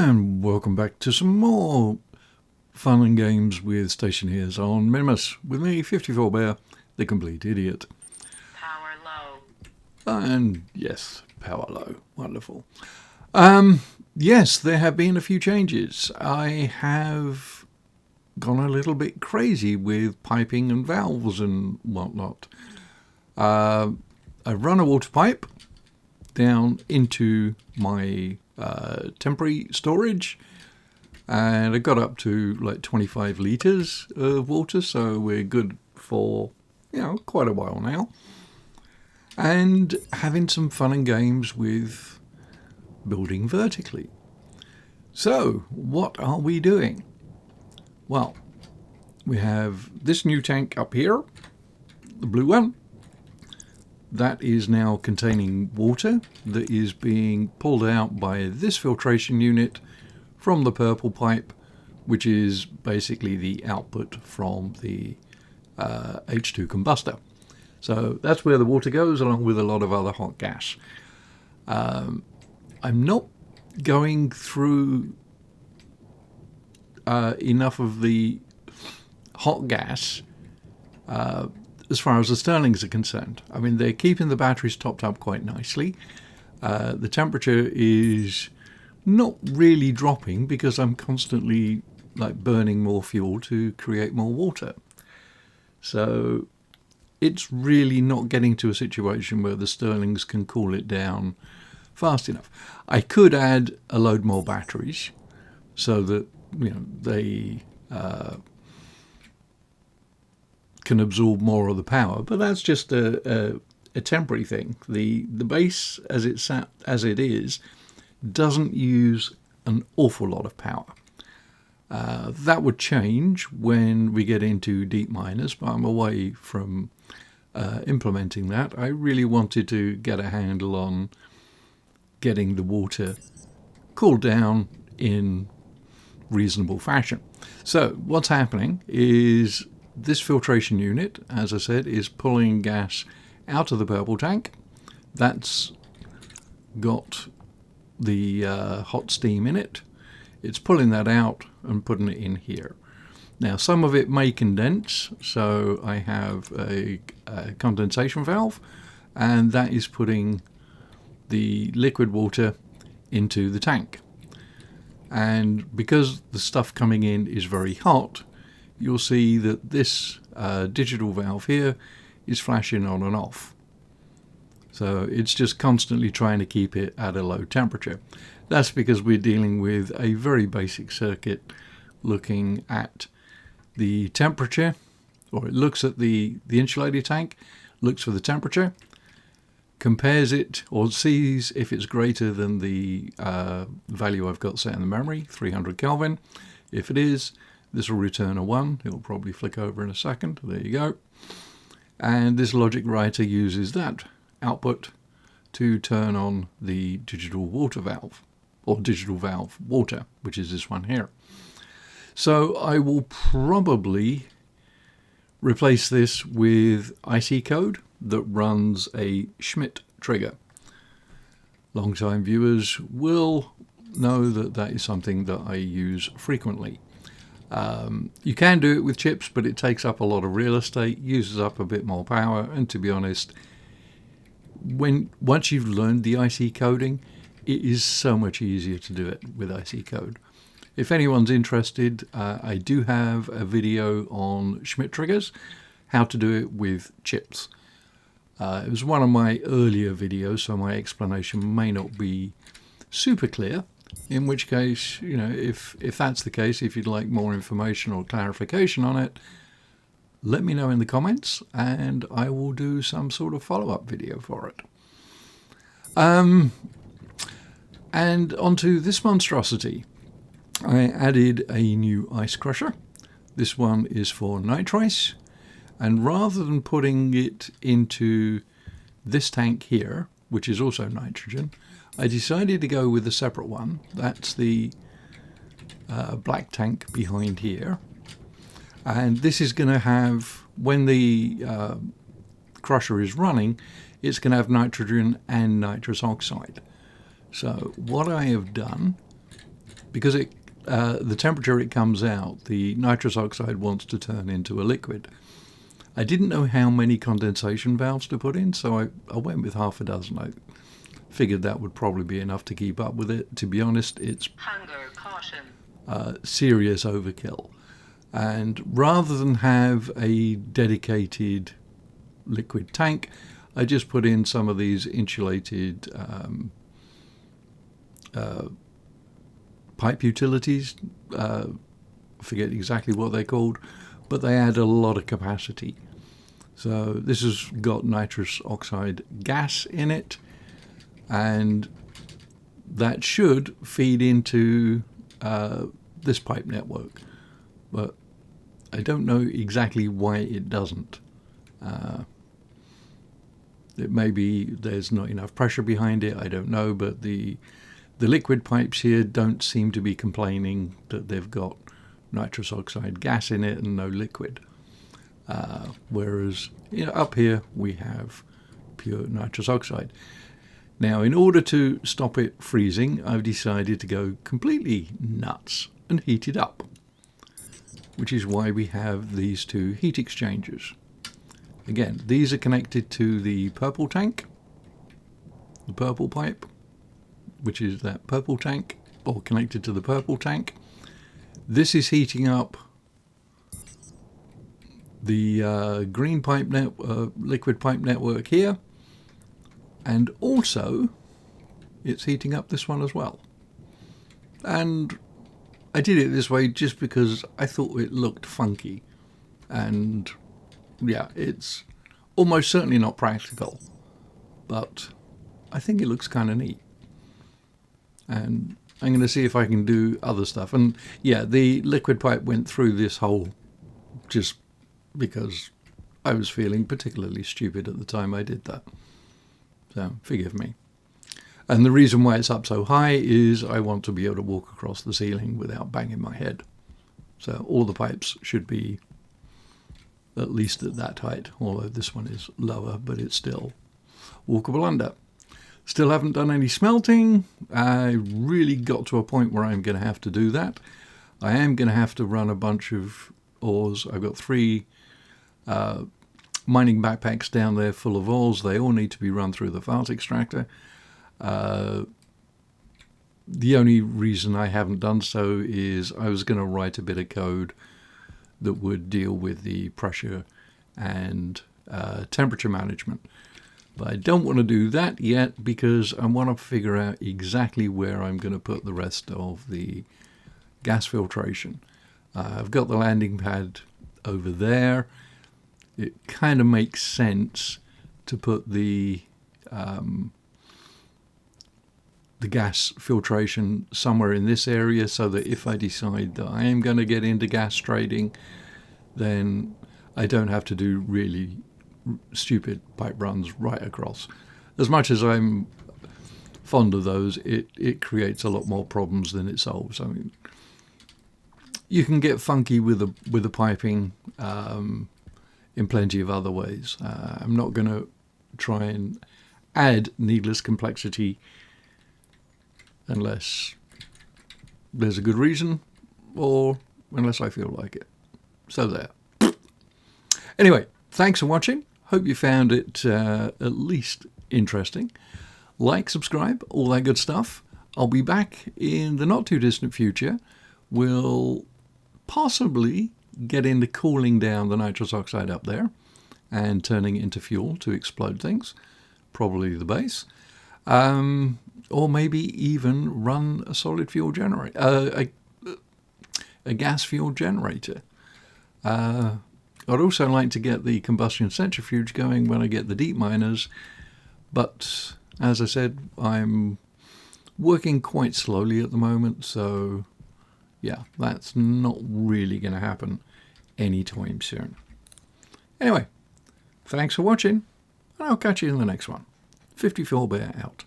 And welcome back to some more fun and games with Stationeers on Mimas. With me, 54 Bear, the complete idiot. Power low. And yes, power low. Wonderful. Yes, there have been a few changes. I have gone a little bit crazy with piping and valves and whatnot. I've run a water pipe down into my temporary storage, and it got up to like 25 litres of water, so we're good for quite a while now, and having some fun and games with building vertically. So what are we doing? Well, we have this new tank up here, the blue one. That is now containing water that is being pulled out by this filtration unit from the purple pipe, which is basically the output from the H2 combustor. So that's where the water goes, along with a lot of other hot gas. I'm not going through enough of the hot gas as far as the Stirlings are concerned. I mean, they're keeping the batteries topped up quite nicely. The temperature is not really dropping because I'm constantly burning more fuel to create more water. So it's really not getting to a situation where the Stirlings can cool it down fast enough. I could add a load more batteries so that they can absorb more of the power, but that's just a temporary thing. The base as it is doesn't use an awful lot of power. That would change when we get into deep miners, but I'm away from implementing that. I really wanted to get a handle on getting the water cooled down in reasonable fashion. So what's happening is this filtration unit, as I said, is pulling gas out of the purple tank. That's got the hot steam in it. It's pulling that out and putting it in here. Now, some of it may condense, so I have a condensation valve, and that is putting the liquid water into the tank. And because the stuff coming in is very hot, you'll see that this digital valve here is flashing on and off. So it's just constantly trying to keep it at a low temperature. That's because we're dealing with a very basic circuit looking at the temperature, or it looks at the insulator tank, looks for the temperature, compares it or sees if it's greater than the value I've got set in the memory, 300 Kelvin. If it is, this will return a 1. It'll probably flick over in a second. There you go. And this logic writer uses that output to turn on the digital water valve, or digital valve water, which is this one here. So I will probably replace this with IC code that runs a Schmidt trigger. Long-time viewers will know that that is something that I use frequently. You can do it with chips, but it takes up a lot of real estate, uses up a bit more power, and to be honest, once you've learned the IC coding, it is so much easier to do it with IC code. If anyone's interested, I do have a video on Schmidt triggers, how to do it with chips. It was one of my earlier videos, so my explanation may not be super clear. In which case, if that's the case, if you'd like more information or clarification on it, let me know in the comments and I will do some sort of follow-up video for it. And onto this monstrosity. I added a new ice crusher. This one is for nitrice, and rather than putting it into this tank here, which is also nitrogen, I decided to go with a separate one. That's the black tank behind here. And this is going to have, when the crusher is running, it's going to have nitrogen and nitrous oxide. So what I have done because the temperature it comes out, the nitrous oxide wants to turn into a liquid. I didn't know how many condensation valves to put in, so I went with half a dozen. I figured that would probably be enough to keep up with it. To be honest, it's Hunger caution. serious overkill. And rather than have a dedicated liquid tank, I just put in some of these insulated pipe utilities. I forget exactly what they're called, but they add a lot of capacity. So this has got nitrous oxide gas in it, and that should feed into this pipe network. But I don't know exactly why it doesn't. It may be there's not enough pressure behind it, I don't know, but the liquid pipes here don't seem to be complaining that they've got nitrous oxide gas in it and no liquid. Whereas up here we have pure nitrous oxide. Now, in order to stop it freezing, I've decided to go completely nuts and heat it up, which is why we have these two heat exchangers. Again, these are connected to the purple tank, the purple pipe, which is that purple tank, or connected to the purple tank. This is heating up the green pipe liquid pipe network here, and also it's heating up this one as well. And I did it this way just because I thought it looked funky, and yeah, it's almost certainly not practical, but I think it looks kind of neat. And I'm going to see if I can do other stuff. And yeah, the liquid pipe went through this hole just because I was feeling particularly stupid at the time I did that. So forgive me. And the reason why it's up so high is I want to be able to walk across the ceiling without banging my head. So all the pipes should be at least at that height, although this one is lower, but it's still walkable under. Still haven't done any smelting. I really got to a point where I'm going to have to do that. I am going to have to run a bunch of ores. I've got 3 mining backpacks down there full of ores. They all need to be run through the fart extractor. The only reason I haven't done so is I was going to write a bit of code that would deal with the pressure and temperature management. But I don't want to do that yet because I want to figure out exactly where I'm going to put the rest of the gas filtration. I've got the landing pad over there. It kind of makes sense to put the gas filtration somewhere in this area so that if I decide that I am going to get into gas trading, then I don't have to do really stupid pipe runs right across. As much as I'm fond of those, it creates a lot more problems than it solves. I mean, you can get funky with the piping in plenty of other ways. I'm not going to try and add needless complexity unless there's a good reason or unless I feel like it. So there. Anyway, thanks for watching. Hope you found it at least interesting. Like, subscribe, all that good stuff. I'll be back in the not too distant future. We'll possibly get into cooling down the nitrous oxide up there and turning it into fuel to explode things. Probably the base. Or maybe even run a solid fuel generator, a gas fuel generator. I'd also like to get the combustion centrifuge going when I get the deep miners, but as I said, I'm working quite slowly at the moment, so yeah, that's not really going to happen anytime soon. Anyway, thanks for watching, and I'll catch you in the next one. 54 Bear out.